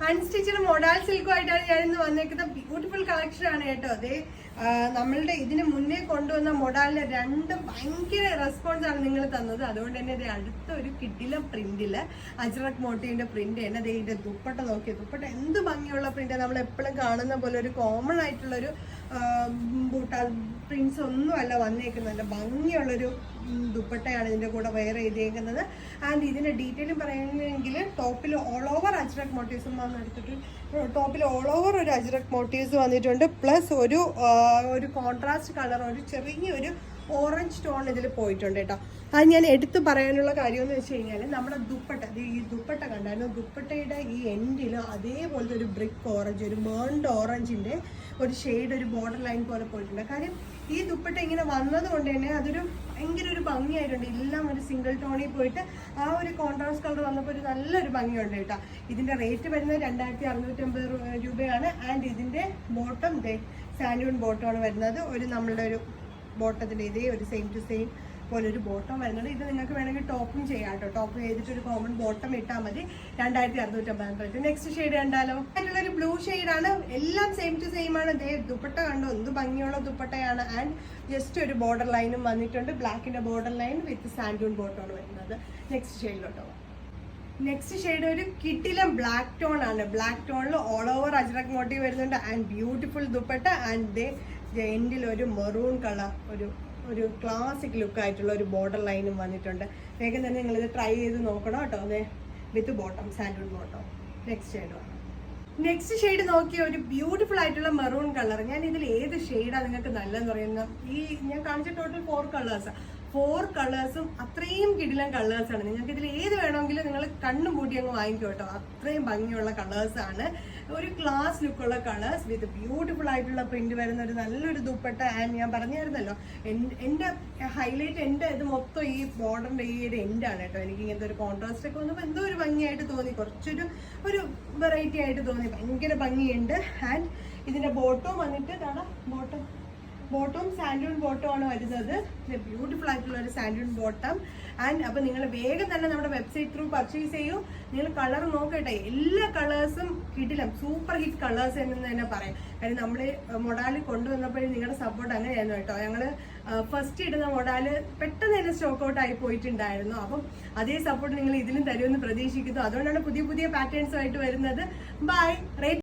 Unstitched modal സിൽക്കുമായിട്ടാണ് ഞാനിന്ന് വന്നേക്കുന്നത്. Beautiful collection ആണ് കേട്ടോ. അതേ നമ്മളുടെ ഇതിന് മുന്നേ കൊണ്ടുവന്ന മൊഡാലിന് രണ്ടും ഭയങ്കര റെസ്പോൺസ് ആണ് നിങ്ങൾ തന്നത്. അതുകൊണ്ട് തന്നെ ഇത് അടുത്ത ഒരു കിഡില പ്രിന്റില് അജ്രക് മോട്ടീവിന്റെ പ്രിന്റ് തന്നെ ദേ ഇതിന്റെ ദുപ്പട്ട നോക്കിയത്. ദുപ്പട്ട എന്ത് ഭംഗിയുള്ള പ്രിന്റ്, നമ്മൾ എപ്പോഴും കാണുന്ന പോലെ ഒരു കോമൺ ആയിട്ടുള്ളൊരു ബൂട്ട പ്രിന്റ്സ് ഒന്നും അല്ല വന്നേക്കുന്നത്. ഭംഗിയുള്ളൊരു ദുപ്പട്ടയാണ് ഇതിന്റെ കൂടെ വെയർ ചെയ്തേക്കുന്നത്. ആൻഡ് ഇതിന്റെ ഡീറ്റെയിലും പറയുകയാണെങ്കിൽ ടോപ്പിൽ ഓൾ ഓവർ അജ്രക് മോട്ടീവ്സും എടുത്തിട്ട് ടോപ്പിൽ ഓൾ ഓവർ ഒരു അജ്രക് മോട്ടീവ്സ് വന്നിട്ടുണ്ട്. പ്ലസ് ഒരു കോൺട്രാസ്റ്റ് കളർ, ഒരു ചെറിയൊരു ഓറഞ്ച് ടോൺ ഇതിൽ പോയിട്ടുണ്ട് കേട്ടോ. അത് ഞാൻ എടുത്തു പറയാനുള്ള കാര്യം എന്ന് വെച്ച് കഴിഞ്ഞാൽ നമ്മുടെ ദുപ്പട്ട, ഈ ദുപ്പട്ട കണ്ടായിരുന്നു. ദുപ്പട്ടയുടെ ഈ എൻഡിൽ അതേപോലത്തെ ഒരു ബ്രിക്ക് ഓറഞ്ച്, ഒരു മേൺഡ് ഓറഞ്ചിന്റെ ഒരു ഷെയ്ഡ്, ഒരു ബോർഡർ ലൈൻ പോലെ പോയിട്ടുണ്ട്. കാര്യം ഈ ദുപ്പട്ട ഇങ്ങനെ വന്നത് കൊണ്ട് തന്നെ അതൊരു ഭയങ്കര ഒരു ഭംഗിയായിട്ടുണ്ട്. എല്ലാം ഒരു സിംഗിൾ ടോണിൽ പോയിട്ട് ആ ഒരു കോൺട്രാസ്റ്റ് കളർ വന്നപ്പോൾ ഒരു നല്ലൊരു ഭംഗിയുണ്ട് കേട്ടോ. ഇതിന്റെ റേറ്റ് വരുന്നത് 2650 രൂപയാണ്. ആൻഡ് ഇതിന്റെ ബോട്ടം സാൻഡൂൺ ബോട്ടമാണ് വരുന്നത്. ഒരു നമ്മളുടെ ഒരു ബോട്ടത്തിന്റെ ഇതേ ഒരു സെയിം ടു സെയിം പോലെ ഒരു ബോട്ടം വരുന്നുണ്ട്. ഇത് നിങ്ങൾക്ക് വേണമെങ്കിൽ ടോപ്പും ചെയ്യാം കേട്ടോ. ടോപ്പ് ചെയ്തിട്ട് ഒരു കോമൺ ബോട്ടം ഇട്ടാൽ മതി. 2650 നെക്സ്റ്റ് ഷെയ്ഡ് കണ്ടാലോ? ആയിട്ടുള്ളൊരു ബ്ലൂ ഷെയ്ഡാണ്. എല്ലാം സെയിം ടു സെയിം ആണ്. ദുപ്പട്ട കണ്ടോ, എന്ത് ഭംഗിയുള്ള ദുപ്പട്ടയാണ്. ആൻഡ് ജസ്റ്റ് ഒരു ബോർഡർ ലൈനും വന്നിട്ടുണ്ട്. ബ്ലാക്കിന്റെ ബോർഡർ ലൈൻ വിത്ത് സാൻഡൂൺ ബോട്ടമാണ് വരുന്നത്. നെക്സ്റ്റ് ഷെയ്ഡിലോട്ടോ. നെക്സ്റ്റ് ഷെയ്ഡ് ഒരു കിട്ടിലം ബ്ലാക്ക് ടോൺ ആണ്. ബ്ലാക്ക് ടോണിൽ ഓൾ ഓവർ അജ്രക് മോട്ടീവ് വരുന്നുണ്ട്. And beautiful dupatta. ആൻഡ് എൻഡിൽ ഒരു മെറൂൺ കളർ, ഒരു ക്ലാസിക് ലുക്ക് ആയിട്ടുള്ള ഒരു ബോർഡർ ലൈനും വന്നിട്ടുണ്ട്. വേഗം തന്നെ നിങ്ങളിത് ട്രൈ ചെയ്ത് നോക്കണം കേട്ടോ. അതെ, വിത്ത് ബോട്ടം, സാൻഡൂൺ ബോട്ടം. നെക്സ്റ്റ് ഷെയ്ഡ് നോക്കിയ ഒരു ബ്യൂട്ടിഫുൾ ആയിട്ടുള്ള മെറൂൺ കളർ. ഞാൻ ഇതിൽ ഏത് ഷെയ്ഡാണ് നിങ്ങൾക്ക് നല്ലതെന്ന് പറയുന്നത്? ഈ ഞാൻ കാണിച്ച ടോട്ടൽ 4 കളേഴ്സും അത്രയും കിടിലൻ കളേഴ്സാണ്. നിങ്ങൾക്ക് ഇതിൽ ഏത് വേണമെങ്കിലും നിങ്ങൾ കണ്ണും പൂട്ടി അങ്ങ് വാങ്ങിക്കും കേട്ടോ. അത്രയും ഭംഗിയുള്ള കളേഴ്സാണ്. ഒരു ക്ലാസ് ലുക്കുള്ള കളേഴ്സ് വിത്ത് ബ്യൂട്ടിഫുൾ ആയിട്ടുള്ള പ്രിന്റ് വരുന്ന ഒരു നല്ലൊരു ദുപ്പട്ട. ആൻഡ് ഞാൻ പറഞ്ഞായിരുന്നല്ലോ, എൻ്റെ ഹൈലൈറ്റ് എൻ്റെ ഇത് മൊത്തം ഈ ബോർഡറിൻ്റെ ഈ ഒരു എൻഡാണ് കേട്ടോ. എനിക്ക് ഇങ്ങനത്തെ ഒരു കോൺട്രാസ്റ്റ് ഒക്കെ വന്നപ്പോൾ എന്തോ ഒരു ഭംഗിയായിട്ട് തോന്നി, ഒരു വെറൈറ്റി ആയിട്ട് തോന്നി. ഭയങ്കര ഭംഗിയുണ്ട്. ആൻഡ് ഇതിൻ്റെ ബോട്ടം വന്നിട്ട് ബോട്ടം സാൻഡൂൺ ബോട്ടം ആണ് വരുന്നത്. ബ്യൂട്ടിഫുൾ ആയിട്ടുള്ള ഒരു സാൻഡൂൺ ബോട്ടം. ആൻഡ് അപ്പോൾ നിങ്ങൾ വേഗം തന്നെ നമ്മുടെ വെബ്സൈറ്റ് ത്രൂ പർച്ചേസ് ചെയ്യൂ. നിങ്ങൾ കളർ നോക്കട്ടെ, എല്ലാ കളേഴ്സും കിടിലം സൂപ്പർ ഹിറ്റ് കളേഴ്സ് എന്ന് തന്നെ പറയാം. കാര്യം നമ്മൾ മൊഡാല് കൊണ്ടുവന്നപ്പോഴും നിങ്ങളുടെ സപ്പോർട്ട് അങ്ങനെയായിരുന്നു കേട്ടോ. ഞങ്ങൾ ഫസ്റ്റ് ഇടുന്ന മൊഡാല് പെട്ടെന്ന് തന്നെ സ്റ്റോക്ക് ഔട്ട് ആയി പോയിട്ടുണ്ടായിരുന്നു. അപ്പം അതേ സപ്പോർട്ട് നിങ്ങൾ ഇതിലും തരുമെന്ന് പ്രതീക്ഷിക്കുന്നു. അതുകൊണ്ടാണ് പുതിയ പാറ്റേൺസുമായിട്ട് വരുന്നത്. ബൈ. റേറ്റ്